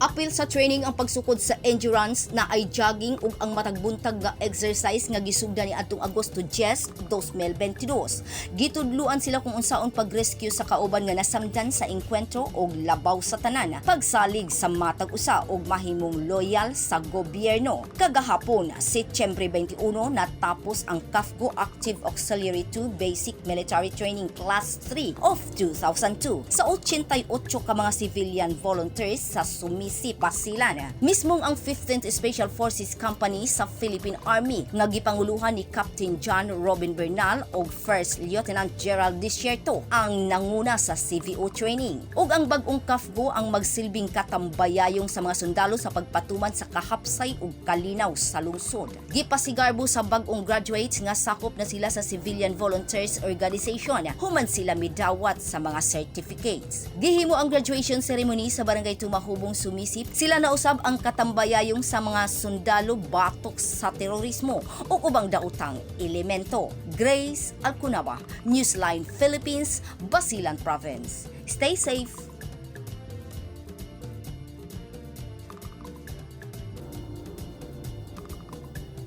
Apil sa training ang pagsukod sa endurance na ay jogging ug ang matagbuntag nga exercise nga gisugdan ni adtong Agosto 10, 2022. Gitudluan sila kung unsaon pag-rescue sa kauban nga nasamdan sa engkwentro og labaw sa tanan, pagsalig sa matag usa ug mahimong loyal sa gobyerno. Kagahapon, Setyembre 21 natapos ang CAFGO Active Auxiliary 2 Basic Military Training Class 3 of 2002 sa 88 ka mga civilian volunteers sa Basilan. Mismong ang 15th Special Forces Company sa Philippine Army nga gipanguluhan ni Captain John Robin Bernal ug First Lieutenant Gerald Desierto ang nanguna sa CVO training. Ug ang bag-ong CAFGO ang magsilbing katambayayong sa mga sundalo sa pagpatuman sa kahapsay ug kalinaw sa lungsod. Gipasigarbo sa bag-ong graduates nga sakop na sila sa Civilian Volunteers Organization, human sila midawat sa mga certificates. Gihimo ang graduation ceremony sa Barangay Tumahubong Sumisip. Sila nausab ang katambayayong sa mga sundalo batok sa terorismo o ubang daotang elemento. Grace Alcunaba, Newsline Philippines, Basilan Province. Stay safe.